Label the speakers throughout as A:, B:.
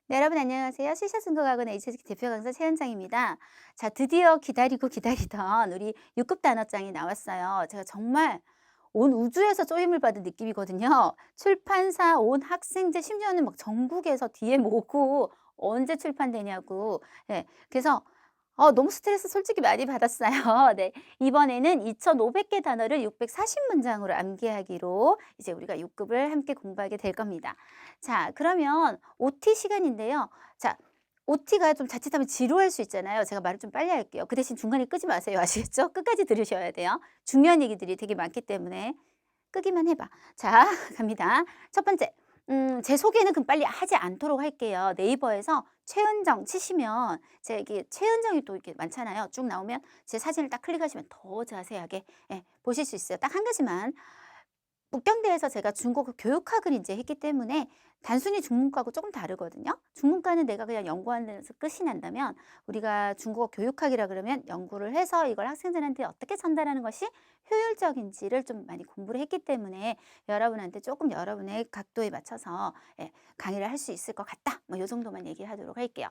A: 네, 여러분 안녕하세요. 시사승부학원 Hsk 대표 강사 최현정입니다. 자, 드디어 기다리고 기다리던 우리 6급 단어장이 나왔어요. 제가 정말 온 우주에서 쪼임을 받은 느낌이거든요. 출판사, 온 학생제, 심지어는 막 전국에서 뒤에 모으고 언제 출판되냐고. 네, 그래서 너무 스트레스 솔직히 많이 받았어요. 네. 이번에는 2,500개 단어를 640문장으로 암기하기로 이제 우리가 6급을 함께 공부하게 될 겁니다. 자, 그러면 OT 시간인데요. 자, OT가 좀 자칫하면 지루할 수 있잖아요. 제가 말을 좀 빨리 할게요. 그 대신 중간에 끄지 마세요. 아시겠죠? 끝까지 들으셔야 돼요. 중요한 얘기들이 되게 많기 때문에 끄기만 해봐. 자, 갑니다. 첫 번째. 제 소개는 그럼 빨리 하지 않도록 할게요. 네이버에서 최은정 치시면 제 이게 최은정이 또 이렇게 많잖아요. 쭉 나오면 제 사진을 딱 클릭하시면 더 자세하게 보실 수 있어요. 딱 한 가지만 북경대에서 제가 중국어 교육학을 인제 했기 때문에 단순히 중문과하고 조금 다르거든요. 중문과는 내가 그냥 연구하는 데서 끝이 난다면 우리가 중국어 교육학이라 그러면 연구를 해서 이걸 학생들한테 어떻게 전달하는 것이 효율적인지를 좀 많이 공부를 했기 때문에 여러분한테 조금 여러분의 각도에 맞춰서 강의를 할 수 있을 것 같다. 뭐 요 정도만 얘기하도록 할게요.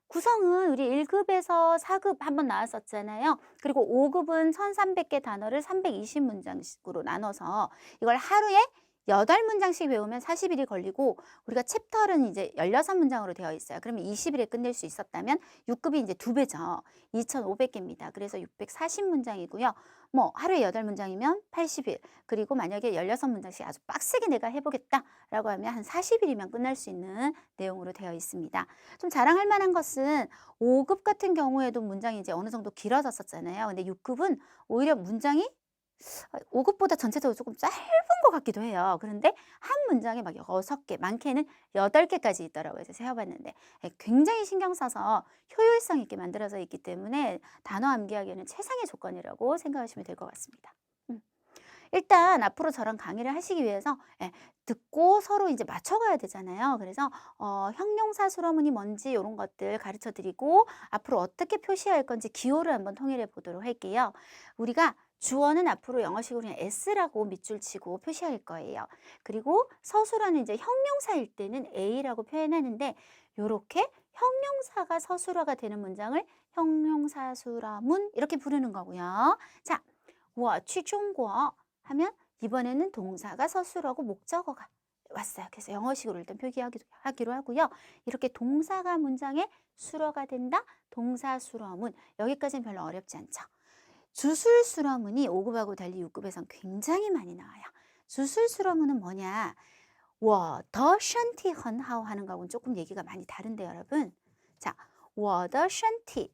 A: 구성은 우리 1급에서 4급 한번 나왔었잖아요. 그리고 5급은 1,300개 단어를 320문장씩으로 나눠서 이걸 하루에 8문장씩 외우면 40일이 걸리고 우리가 챕터는 이제 16문장으로 되어 있어요. 그러면 20일에 끝낼 수 있었다면 6급이 이제 2배죠. 2,500개입니다. 그래서 640문장이고요. 뭐 하루에 8문장이면 80일. 그리고 만약에 16문장씩 아주 빡세게 내가 해보겠다라고 하면 한 40일이면 끝날 수 있는 내용으로 되어 있습니다. 좀 자랑할 만한 것은 5급 같은 경우에도 문장이 이제 어느 정도 길어졌었잖아요. 근데 6급은 오히려 문장이 5급보다 전체적으로 조금 짧은 것 같기도 해요. 그런데 한 문장에 막 6개, 많게는 8개까지 있더라고요. 제가 세어봤는데 굉장히 신경 써서 효율성 있게 만들어져 있기 때문에 단어 암기하기에는 최상의 조건이라고 생각하시면 될 것 같습니다. 음. 일단 앞으로 저랑 강의를 하시기 위해서 듣고 서로 이제 맞춰가야 되잖아요. 그래서 형용사 수로문이 뭔지 이런 것들 가르쳐 드리고 앞으로 어떻게 표시할 건지 기호를 한번 통일해 보도록 할게요. 우리가 주어는 앞으로 영어식으로 그냥 S라고 밑줄 치고 표시할 거예요. 그리고 서술어는 이제 형용사일 때는 A라고 표현하는데 요렇게 형용사가 서술어가 되는 문장을 형용사수라문 이렇게 부르는 거고요. 자, 我去中国 하면 이번에는 동사가 서술어고 목적어가 왔어요. 그래서 영어식으로 일단 표기하기로 하고요. 이렇게 동사가 문장에 수러가 된다. 동사수러문. 여기까지는 별로 어렵지 않죠. 주술수러문이 5급하고 달리 6급에선 굉장히 많이 나와요. 주술수러문은 뭐냐? 我的身体很好 하는 거하고는 조금 얘기가 많이 다른데 여러분. 자, 我的身体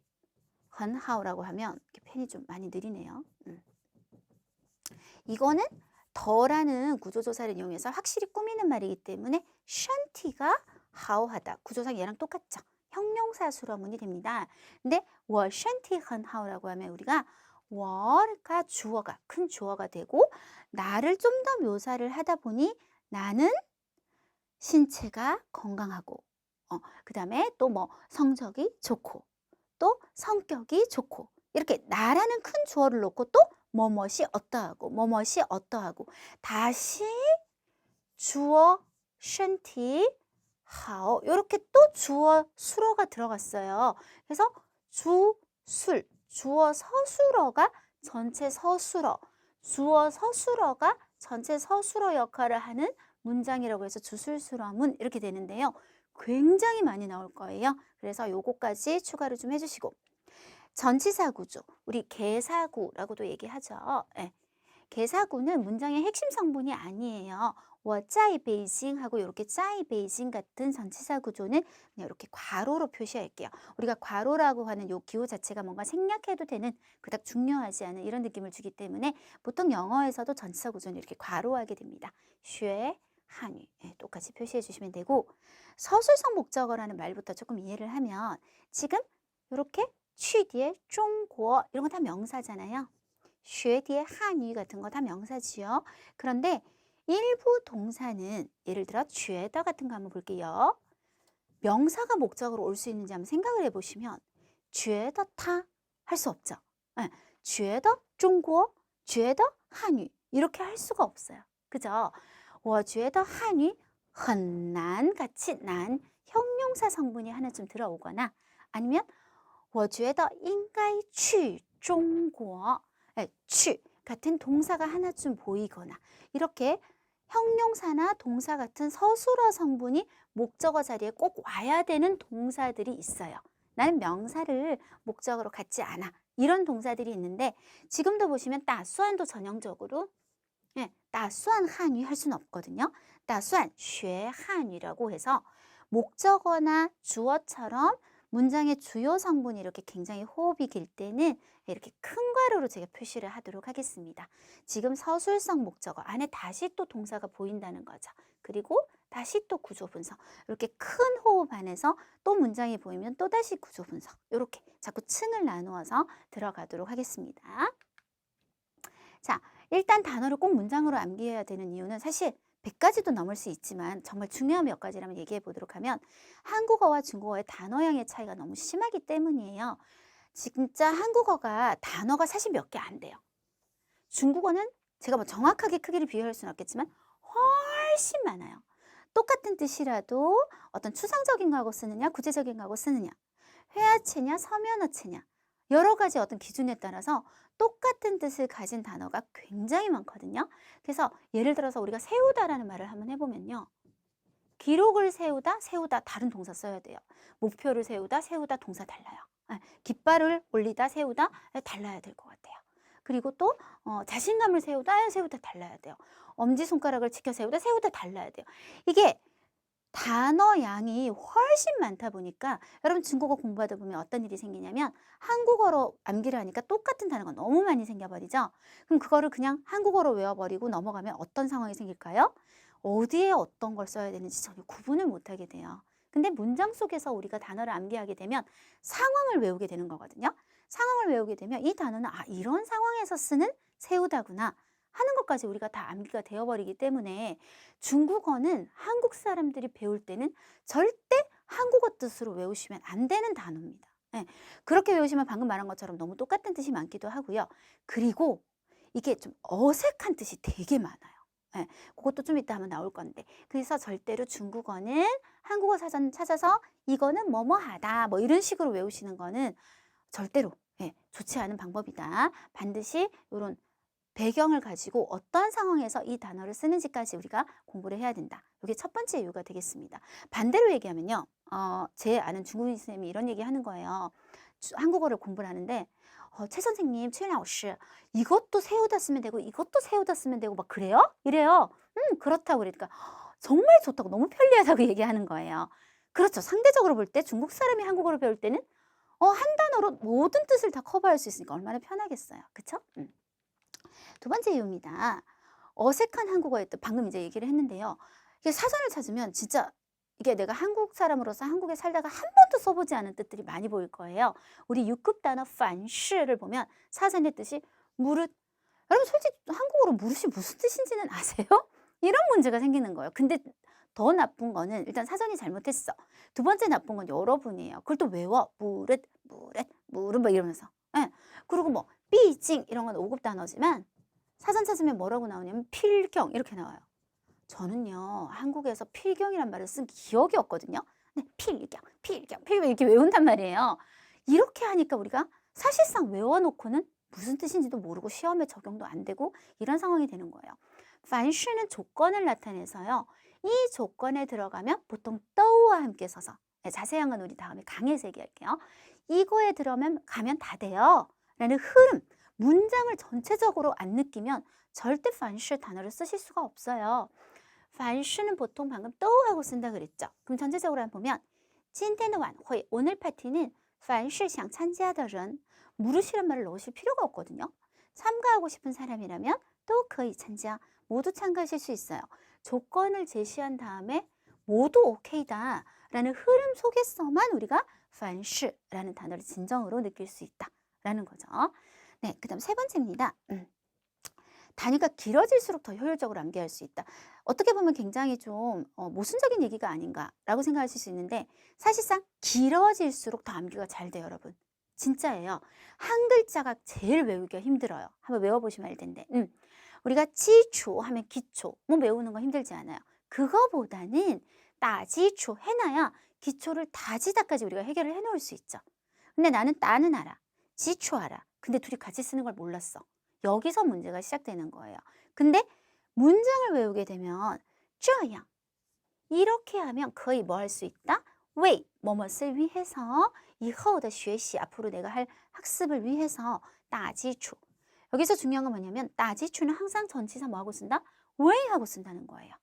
A: 很好라고 하면 이렇게 펜이 좀 많이 느리네요. 이거는 더라는 구조조사를 이용해서 확실히 꾸미는 말이기 때문에 션티가 하오하다. 구조상 얘랑 똑같죠. 형용사 수러문이 됩니다. 근데 我身体很好라고 하면 우리가 我가 주어가 큰 주어가 되고 나를 좀 더 묘사를 하다 보니 나는 신체가 건강하고 그 다음에 또 뭐 성적이 좋고 또 성격이 좋고 이렇게 나라는 큰 주어를 놓고 또 뭐뭇이 어떠하고 뭐뭇이 어떠하고 다시 주어 션티 하오 이렇게 또 주어 수로가 들어갔어요. 그래서 주술 주어 서술어가 전체 서술어 주어 서술어가 전체 서술어 역할을 하는 문장이라고 해서 주술수러문 이렇게 되는데요. 굉장히 많이 나올 거예요. 그래서 요거까지 추가를 좀 해주시고 전치사 구조, 우리 개사구라고도 얘기하죠. 개사구는 문장의 핵심 성분이 아니에요. 我在 베이징 하고 이렇게 在 베이징 같은 전치사 구조는 그냥 이렇게 괄호로 표시할게요. 우리가 괄호라고 하는 요 기호 자체가 뭔가 생략해도 되는 그닥 중요하지 않은 이런 느낌을 주기 때문에 보통 영어에서도 전치사 구조는 이렇게 괄호하게 됩니다. 쉐, 한유 똑같이 표시해 주시면 되고 서술성 목적어라는 말부터 조금 이해를 하면 지금 이렇게 취 뒤에 중국 이런 거 다 명사잖아요. 学 뒤에 한유 같은 거 다 명사지요. 그런데 일부 동사는 예를 들어 觉得 같은 거 한번 볼게요. 명사가 목적으로 올 수 있는지 한번 생각을 해보시면 觉得他 할 수 없죠. 觉得 중국, 觉得 한유 이렇게 할 수가 없어요. 그죠? 我觉得 한유 很难 같이 난 형용사 성분이 하나쯤 들어오거나 아니면 我觉得应该去中国 去같은 동사가 하나쯤 보이거나 이렇게 형용사나 동사 같은 서술어 성분이 목적어 자리에 꼭 와야 되는 동사들이 있어요. 나는 명사를 목적어로 갖지 않아. 이런 동사들이 있는데 지금도 보시면 따수안도 전형적으로 따수안 한유 할 수는 없거든요. 따수안 学 한유라고 해서 목적어나 주어처럼 문장의 주요 성분이 이렇게 굉장히 호흡이 길 때는 이렇게 큰 괄호로 제가 표시를 하도록 하겠습니다. 지금 서술성 목적어 안에 다시 또 동사가 보인다는 거죠. 그리고 다시 또 구조 분석. 이렇게 큰 호흡 안에서 또 문장이 보이면 또 다시 구조 분석. 이렇게 자꾸 층을 나누어서 들어가도록 하겠습니다. 자, 일단 단어를 꼭 문장으로 암기해야 되는 이유는 사실 100가지도 넘을 수 있지만 정말 중요한 몇 가지라면 얘기해 보도록 하면 한국어와 중국어의 단어량의 차이가 너무 심하기 때문이에요. 진짜 한국어가 단어가 사실 몇 개 안 돼요. 중국어는 제가 뭐 정확하게 크기를 비교할 수는 없겠지만 훨씬 많아요. 똑같은 뜻이라도 어떤 추상적인 거하고 쓰느냐, 구체적인 거하고 쓰느냐, 회화체냐, 서면어체냐 여러 가지 어떤 기준에 따라서 똑같은 뜻을 가진 단어가 굉장히 많거든요. 그래서 예를 들어서 우리가 세우다라는 말을 한번 해보면요. 기록을 세우다, 세우다 다른 동사 써야 돼요. 목표를 세우다, 세우다 동사 달라요. 깃발을 올리다, 세우다 달라야 될 것 같아요. 그리고 또 자신감을 세우다, 세우다 달라야 돼요. 엄지손가락을 치켜 세우다, 세우다 달라야 돼요. 이게 단어 양이 훨씬 많다 보니까 여러분 중국어 공부하다 보면 어떤 일이 생기냐면 한국어로 암기를 하니까 똑같은 단어가 너무 많이 생겨버리죠. 그럼 그거를 그냥 한국어로 외워버리고 넘어가면 어떤 상황이 생길까요? 어디에 어떤 걸 써야 되는지 전혀 구분을 못하게 돼요. 근데 문장 속에서 우리가 단어를 암기하게 되면 상황을 외우게 되는 거거든요. 상황을 외우게 되면 이 단어는 이런 상황에서 쓰는 세우다구나 하는 것까지 우리가 다 암기가 되어버리기 때문에 중국어는 한국 사람들이 배울 때는 절대 한국어 뜻으로 외우시면 안 되는 단어입니다. 그렇게 외우시면 방금 말한 것처럼 너무 똑같은 뜻이 많기도 하고요. 그리고 이게 좀 어색한 뜻이 되게 많아요. 그것도 좀 이따 한번 나올 건데 그래서 절대로 중국어는 한국어 사전 찾아서 이거는 뭐뭐하다 뭐 이런 식으로 외우시는 거는 절대로 좋지 않은 방법이다. 반드시 이런 배경을 가지고 어떤 상황에서 이 단어를 쓰는지까지 우리가 공부를 해야 된다. 이게 첫 번째 이유가 되겠습니다. 반대로 얘기하면요. 제 아는 중국인 선생님이 이런 얘기 하는 거예요. 한국어를 공부를 하는데 최 선생님, 최老师 이것도 세우다 쓰면 되고 이것도 세우다 쓰면 되고 막 그래요? 이래요. 그렇다고 그러니까 정말 좋다고 너무 편리하다고 얘기하는 거예요. 그렇죠. 상대적으로 볼 때 중국 사람이 한국어를 배울 때는 한 단어로 모든 뜻을 다 커버할 수 있으니까 얼마나 편하겠어요. 그렇죠? 두 번째 이유입니다. 어색한 한국어의 뜻 방금 이제 얘기를 했는데요. 이게 사전을 찾으면 진짜 이게 내가 한국 사람으로서 한국에 살다가 한 번도 써보지 않은 뜻들이 많이 보일 거예요. 우리 6급 단어 반시를 보면 사전의 뜻이 무릇. 여러분 솔직히 한국어로 무릇이 무슨 뜻인지는 아세요? 이런 문제가 생기는 거예요. 근데 더 나쁜 거는 일단 사전이 잘못했어. 두 번째 나쁜 건 여러분이에요. 그걸 또 외워. 무릇, 무릇, 무릇 막 이러면서. 그리고 뭐 삐징 이런 건 5급 단어지만 사전 찾으면 뭐라고 나오냐면 필경 이렇게 나와요. 저는요 한국에서 필경이란 말을 쓴 기억이 없거든요. 근데 필경 이렇게 외운단 말이에요. 이렇게 하니까 우리가 사실상 외워놓고는 무슨 뜻인지도 모르고 시험에 적용도 안 되고 이런 상황이 되는 거예요. 반시는 조건을 나타내서요. 이 조건에 들어가면 보통 떠우와 함께 서서 자세한 건 우리 다음에 강의에서 얘기할게요. 이거에 가면 다 돼요. 라는 흐름, 문장을 전체적으로 안 느끼면 절대 반시 단어를 쓰실 수가 없어요. 반시는 보통 방금 떠우하고 쓴다 그랬죠. 그럼 전체적으로 한번 보면 今天的晚会 오늘 파티는 凡是想参加的人 무릇이란 말을 넣으실 필요가 없거든요. 참가하고 싶은 사람이라면 또 거의 참가 모두 참가하실 수 있어요. 조건을 제시한 다음에 모두 오케이다 라는 흐름 속에서만 우리가 凡是라는 단어를 진정으로 느낄 수 있다 라는 거죠. 네, 그 다음 세 번째입니다. 단위가 길어질수록 더 효율적으로 암기할 수 있다. 어떻게 보면 굉장히 좀 모순적인 얘기가 아닌가라고 생각하실 수 있는데 사실상 길어질수록 더 암기가 잘 돼요, 여러분. 진짜예요. 한 글자가 제일 외우기가 힘들어요. 한번 외워보시면 알 텐데. 우리가 기초 하면 기초, 뭐 외우는 거 힘들지 않아요. 그거보다는 따지초 해놔야 기초를 다지다까지 우리가 해결을 해 놓을 수 있죠. 근데 나는 따는 알아. 지초 알아. 근데 둘이 같이 쓰는 걸 몰랐어. 여기서 문제가 시작되는 거예요. 근데 문장을 외우게 되면 这样 이렇게 하면 거의 뭐 할 수 있다? 왜 뭐뭇을 위해서 以后的学习 앞으로 내가 할 학습을 위해서 大基础 여기서 중요한 건 뭐냐면 大基础는 항상 전치사 뭐 하고 쓴다? 왜 하고 쓴다는 거예요.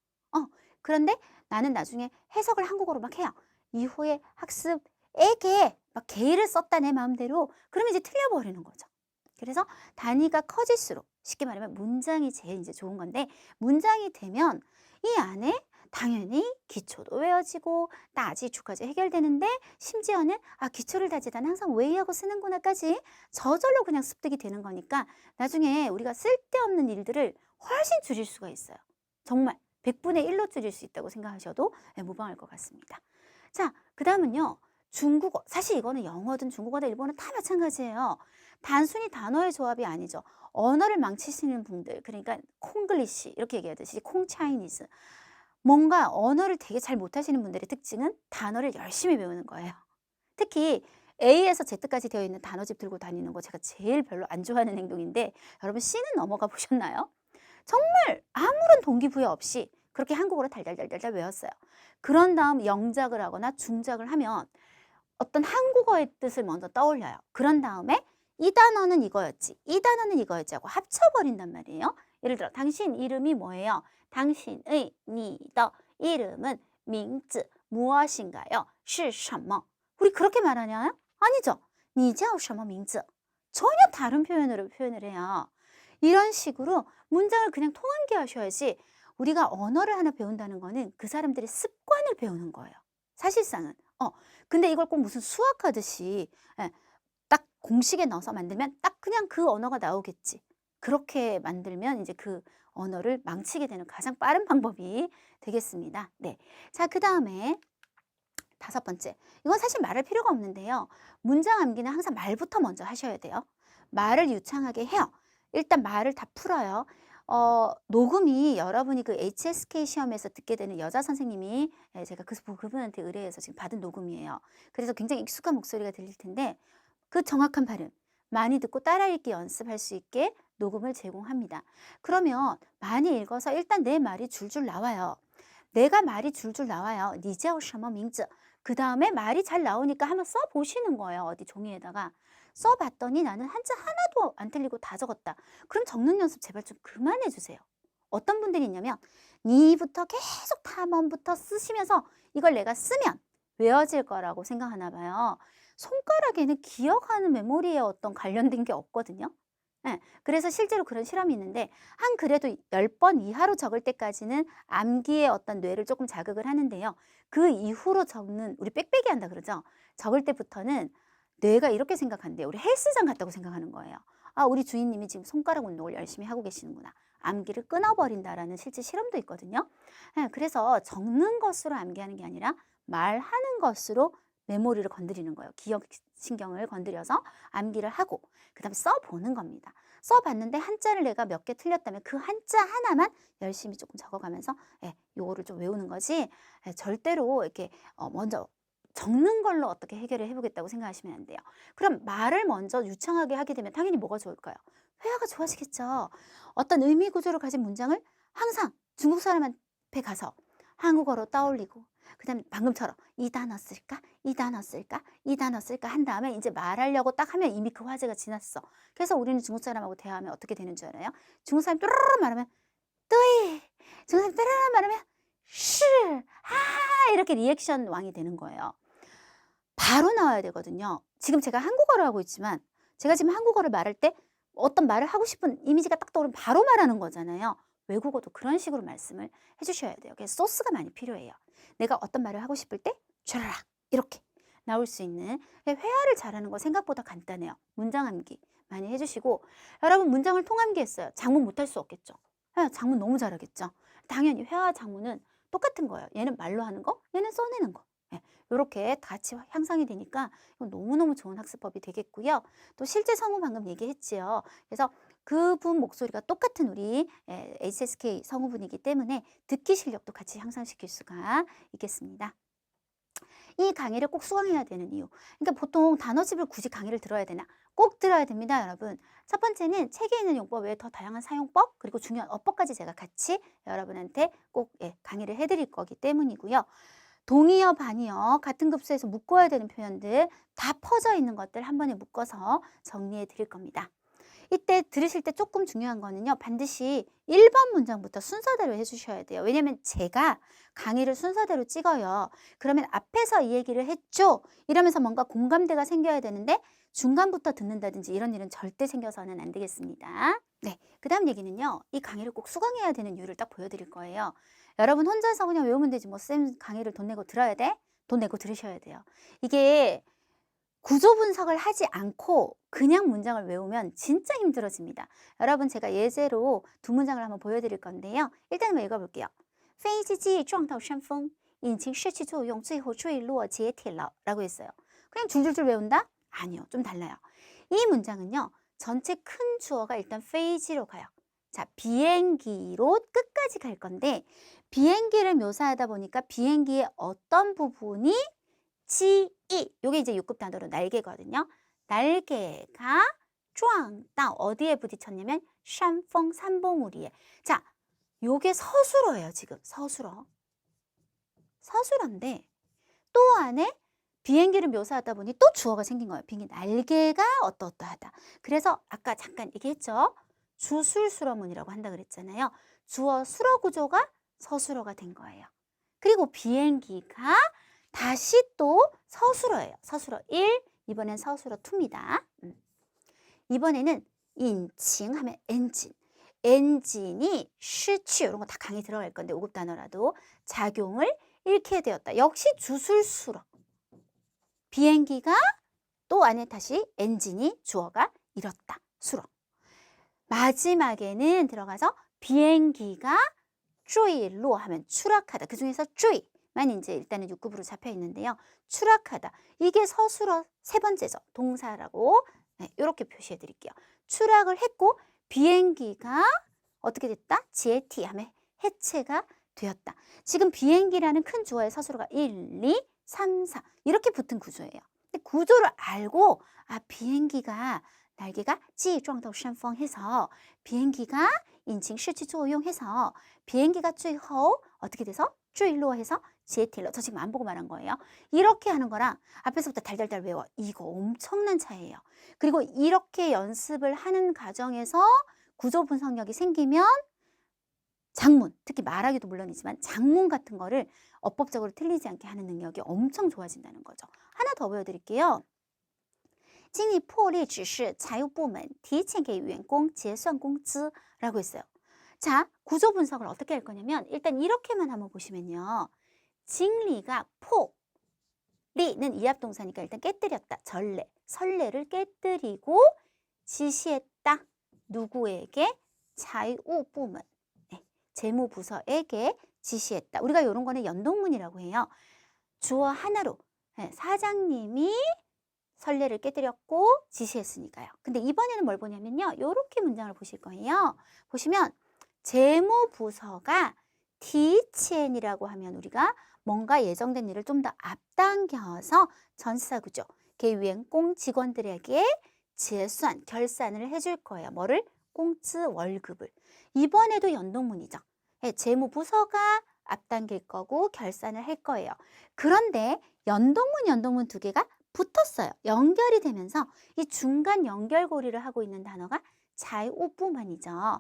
A: 그런데 나는 나중에 해석을 한국어로 막 해요. 이후에 학습에게 막 개를 썼다 내 마음대로. 그러면 이제 틀려버리는 거죠. 그래서 단위가 커질수록 쉽게 말하면 문장이 제일 이제 좋은 건데 문장이 되면 이 안에 당연히 기초도 외워지고 따지초까지 해결되는데 심지어는 기초를 다지다는 항상 왜하고 쓰는구나까지 저절로 그냥 습득이 되는 거니까 나중에 우리가 쓸데없는 일들을 훨씬 줄일 수가 있어요. 정말 100분의 1로 줄일 수 있다고 생각하셔도 무방할 것 같습니다. 자, 그 다음은요. 중국어. 사실 이거는 영어든 중국어든 일본어든 다 마찬가지예요. 단순히 단어의 조합이 아니죠. 언어를 망치시는 분들, 그러니까 콩글리시 이렇게 얘기하듯이 콩차이니즈. 뭔가 언어를 되게 잘 못하시는 분들의 특징은 단어를 열심히 배우는 거예요. 특히 A에서 Z까지 되어 있는 단어집 들고 다니는 거 제가 제일 별로 안 좋아하는 행동인데 여러분 C는 넘어가 보셨나요? 정말 아무런 동기부여 없이 그렇게 한국어로 달달달달 외웠어요. 그런 다음 영작을 하거나 중작을 하면 어떤 한국어의 뜻을 먼저 떠올려요. 그런 다음에 이 단어는 이거였지, 이 단어는 이거였지 하고 합쳐버린단 말이에요. 예를 들어 당신 이름이 뭐예요? 당신의, 你的 이름은 名字 무엇인가요? 是什么? 우리 그렇게 말하냐? 아니죠. 你叫什么名字? 전혀 다른 표현으로 표현을 해요. 이런 식으로 문장을 그냥 통한게 하셔야지 우리가 언어를 하나 배운다는 거는 그 사람들의 습관을 배우는 거예요. 사실상은. 근데 이걸 꼭 무슨 수학하듯이 딱 공식에 넣어서 만들면 딱 그냥 그 언어가 나오겠지. 그렇게 만들면 이제 그 언어를 망치게 되는 가장 빠른 방법이 되겠습니다. 네. 자, 그 다음에 5번째. 이건 사실 말할 필요가 없는데요. 문장 암기는 항상 말부터 먼저 하셔야 돼요. 말을 유창하게 해요. 일단 말을 다 풀어요. 녹음이 여러분이 그 HSK 시험에서 듣게 되는 여자 선생님이 제가 그분한테 의뢰해서 지금 받은 녹음이에요. 그래서 굉장히 익숙한 목소리가 들릴 텐데 그 정확한 발음 많이 듣고 따라 읽기 연습할 수 있게 녹음을 제공합니다. 그러면 많이 읽어서 일단 내 말이 줄줄 나와요. 내가 말이 줄줄 나와요. 你叫什么名字? 그 다음에 말이 잘 나오니까 한번 써보시는 거예요. 어디 종이에다가. 써봤더니 나는 한자 하나도 안 틀리고 다 적었다. 그럼 적는 연습 제발 좀 그만해 주세요. 어떤 분들이 있냐면 니부터 계속 탐험부터 쓰시면서 이걸 내가 쓰면 외워질 거라고 생각하나 봐요. 손가락에는 기억하는 메모리에 어떤 관련된 게 없거든요. 그래서 실제로 그런 실험이 있는데 한 그래도 10번 이하로 적을 때까지는 암기의 어떤 뇌를 조금 자극을 하는데요. 그 이후로 적는, 우리 빽빽이 한다 그러죠. 적을 때부터는 뇌가 이렇게 생각한대요. 우리 헬스장 갔다고 생각하는 거예요. 우리 주인님이 지금 손가락 운동을 열심히 하고 계시는구나. 암기를 끊어버린다라는 실제 실험도 있거든요. 그래서 적는 것으로 암기하는 게 아니라 말하는 것으로 메모리를 건드리는 거예요. 기억신경을 건드려서 암기를 하고 그 다음에 써보는 겁니다. 써봤는데 한자를 내가 몇 개 틀렸다면 그 한자 하나만 열심히 조금 적어가면서 요거를 좀 외우는 거지 절대로 이렇게 먼저 적는 걸로 어떻게 해결을 해보겠다고 생각하시면 안 돼요. 그럼 말을 먼저 유창하게 하게 되면 당연히 뭐가 좋을까요? 회화가 좋아지겠죠. 어떤 의미 구조를 가진 문장을 항상 중국 사람한테 가서 한국어로 떠올리고 그 다음에 방금처럼 이 단어 쓸까? 이 단어 쓸까? 이 단어 쓸까? 한 다음에 이제 말하려고 딱 하면 이미 그 화제가 지났어. 그래서 우리는 중국 사람하고 대화하면 어떻게 되는 줄 알아요? 중국 사람이 또르르 말하면 뚜이 중국 사람이 또르르 말하면 시 이렇게 리액션 왕이 되는 거예요. 바로 나와야 되거든요. 지금 제가 한국어를 하고 있지만 제가 지금 한국어를 말할 때 어떤 말을 하고 싶은 이미지가 딱 떠오르면 바로 말하는 거잖아요. 외국어도 그런 식으로 말씀을 해주셔야 돼요. 그래서 소스가 많이 필요해요. 내가 어떤 말을 하고 싶을 때 촤라락 이렇게 나올 수 있는 회화를 잘하는 거 생각보다 간단해요. 문장 암기 많이 해주시고 여러분 문장을 통암기했어요. 장문 못할 수 없겠죠. 장문 너무 잘하겠죠. 당연히 회화와 장문은 똑같은 거예요. 얘는 말로 하는 거, 얘는 써내는 거. 이렇게 같이 향상이 되니까 이건 너무너무 좋은 학습법이 되겠고요. 또 실제 성우 방금 얘기했지요. 그래서 그분 목소리가 똑같은 우리 HSK 성우분이기 때문에 듣기 실력도 같이 향상시킬 수가 있겠습니다. 이 강의를 꼭 수강해야 되는 이유. 그러니까 보통 단어집을 굳이 강의를 들어야 되나? 꼭 들어야 됩니다, 여러분. 첫 번째는 책에 있는 용법 외에 더 다양한 사용법, 그리고 중요한 어법까지 제가 같이 여러분한테 꼭 강의를 해드릴 거기 때문이고요. 동의어, 반의어, 같은 급수에서 묶어야 되는 표현들 다 퍼져 있는 것들 한 번에 묶어서 정리해 드릴 겁니다. 이때 들으실 때 조금 중요한 거는요. 반드시 1번 문장부터 순서대로 해주셔야 돼요. 왜냐면 제가 강의를 순서대로 찍어요. 그러면 앞에서 이 얘기를 했죠. 이러면서 뭔가 공감대가 생겨야 되는데 중간부터 듣는다든지 이런 일은 절대 생겨서는 안 되겠습니다. 네, 그 다음 얘기는요. 이 강의를 꼭 수강해야 되는 이유를 딱 보여드릴 거예요. 여러분 혼자서 그냥 외우면 되지 뭐 쌤 강의를 돈 내고 들어야 돼? 돈 내고 들으셔야 돼요. 이게 구조 분석을 하지 않고 그냥 문장을 외우면 진짜 힘들어집니다. 여러분 제가 예제로 두 문장을 한번 보여드릴 건데요. 일단 한번 읽어볼게요. 飞机机撞到山峰引擎失去作用最后坠落解体了 라고 했어요. 그냥 줄줄줄 외운다? 아니요. 좀 달라요. 이 문장은요. 전체 큰 주어가 일단 페이지로 가요. 자, 비행기로 끝까지 갈 건데 비행기를 묘사하다 보니까 비행기의 어떤 부분이 지이, 요게 이제 6급 단어로 날개거든요. 날개가 撞到 어디에 부딪혔냐면 山峰 산봉우리에. 자, 요게 서술어예요. 지금 서술어. 서술어인데 또 안에 비행기를 묘사하다 보니 또 주어가 생긴 거예요. 비행기 날개가 어떠어떠하다. 그래서 아까 잠깐 얘기했죠. 주술술어문이라고 한다 그랬잖아요. 주어 수어 구조가 서술어가 된 거예요. 그리고 비행기가 다시 또 서술어예요. 서술어 1, 이번엔 서술어 2입니다. 이번에는 인칭 하면 엔진. 엔진이 시취 이런 거 다 강의 들어갈 건데 5급 단어라도 작용을 잃게 되었다. 역시 주술술어. 비행기가 또 안에 다시 엔진이 주어가 잃었다. 술어. 마지막에는 들어가서 비행기가 坠落 하면 추락하다. 그 중에서 坠 만 이제 일단은 6급으로 잡혀 있는데요. 추락하다. 이게 서술어 세 번째죠. 동사라고 이렇게 표시해 드릴게요. 추락을 했고 비행기가 어떻게 됐다? 지에티 하면 해체가 되었다. 지금 비행기라는 큰 주어의 서술어가 1, 2, 3, 4 이렇게 붙은 구조예요. 근데 구조를 알고 비행기가 날개가 击撞到山峰 해서 비행기가 인칭 실취作用해서 비행기가 最后 어떻게 돼서 坠落 해서 지에틸러. 저 지금 안 보고 말한 거예요. 이렇게 하는 거랑 앞에서부터 달달달 외워. 이거 엄청난 차이예요. 그리고 이렇게 연습을 하는 과정에서 구조 분석력이 생기면 장문, 특히 말하기도 물론이지만 장문 같은 거를 어법적으로 틀리지 않게 하는 능력이 엄청 좋아진다는 거죠. 하나 더 보여드릴게요. 经理破例指示财务部门提前给员工结算工资 라고 했어요. 자, 구조 분석을 어떻게 할 거냐면 일단 이렇게만 한번 보시면요. 징리가 리는 이합동사니까 일단 깨뜨렸다. 전례, 선례를 깨뜨리고 지시했다. 누구에게?财务部门, 재무부서에게 지시했다. 우리가 이런 거는 연동문이라고 해요. 주어 하나로 사장님이 선례를 깨뜨렸고 지시했으니까요. 근데 이번에는 뭘 보냐면요. 이렇게 문장을 보실 거예요. 보시면 재무부서가 디치엔이라고 하면 우리가 뭔가 예정된 일을 좀 더 앞당겨서 전사구조, 개위엔공 직원들에게 재수한, 결산을 해줄 거예요. 뭐를? 꽁츠 월급을. 이번에도 연동문이죠. 재무부서가 앞당길 거고 결산을 할 거예요. 그런데 연동문 두 개가 붙었어요. 연결이 되면서 이 중간 연결고리를 하고 있는 단어가 자유부만이죠.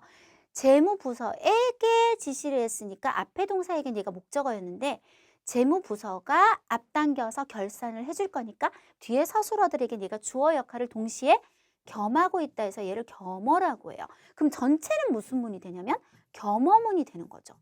A: 재무부서에게 지시를 했으니까 앞에 동사에겐 얘가 목적어였는데 재무부서가 앞당겨서 결산을 해줄 거니까 뒤에 서술어들에겐 얘가 주어 역할을 동시에 겸하고 있다 해서 얘를 겸어라고 해요. 그럼 전체는 무슨 문이 되냐면 겸어문이 되는 거죠.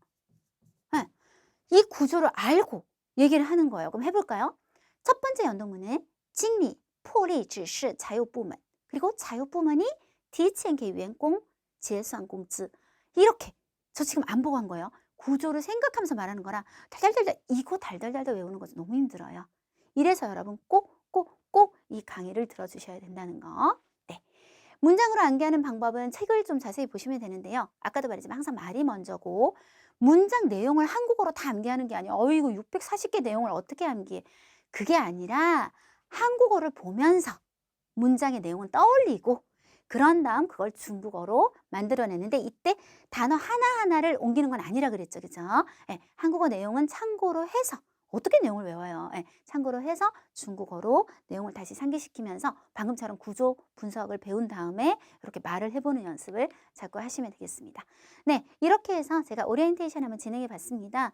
A: 이 구조를 알고 얘기를 하는 거예요. 그럼 해볼까요? 첫 번째 연동문은 经理破例指示财务部门 그리고 财务部门이提前给员工结算工资 이렇게 저 지금 안 보고 한 거예요. 구조를 생각하면서 말하는 거라 달달달달 이거 달달달달 외우는 거 너무 힘들어요. 이래서 여러분 꼭 이 강의를 들어주셔야 된다는 거. 네. 문장으로 암기하는 방법은 책을 좀 자세히 보시면 되는데요. 아까도 말했지만 항상 말이 먼저고 문장 내용을 한국어로 다 암기하는 게 아니에요. 어이구 640개 내용을 어떻게 암기해. 그게 아니라 한국어를 보면서 문장의 내용은 떠올리고 그런 다음 그걸 중국어로 만들어내는데 이때 단어 하나하나를 옮기는 건 아니라 그랬죠. 그죠? 예, 한국어 내용은 참고로 해서 어떻게 내용을 외워요? 예, 참고로 해서 중국어로 내용을 다시 상기시키면서 방금처럼 구조 분석을 배운 다음에 이렇게 말을 해보는 연습을 자꾸 하시면 되겠습니다. 네, 이렇게 해서 제가 오리엔테이션 한번 진행해 봤습니다.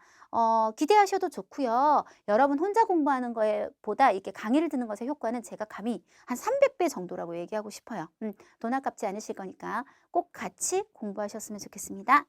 A: 기대하셔도 좋고요. 여러분 혼자 공부하는 거에 보다 이렇게 강의를 듣는 것의 효과는 제가 감히 한 300배 정도라고 얘기하고 싶어요. 돈 아깝지 않으실 거니까 꼭 같이 공부하셨으면 좋겠습니다.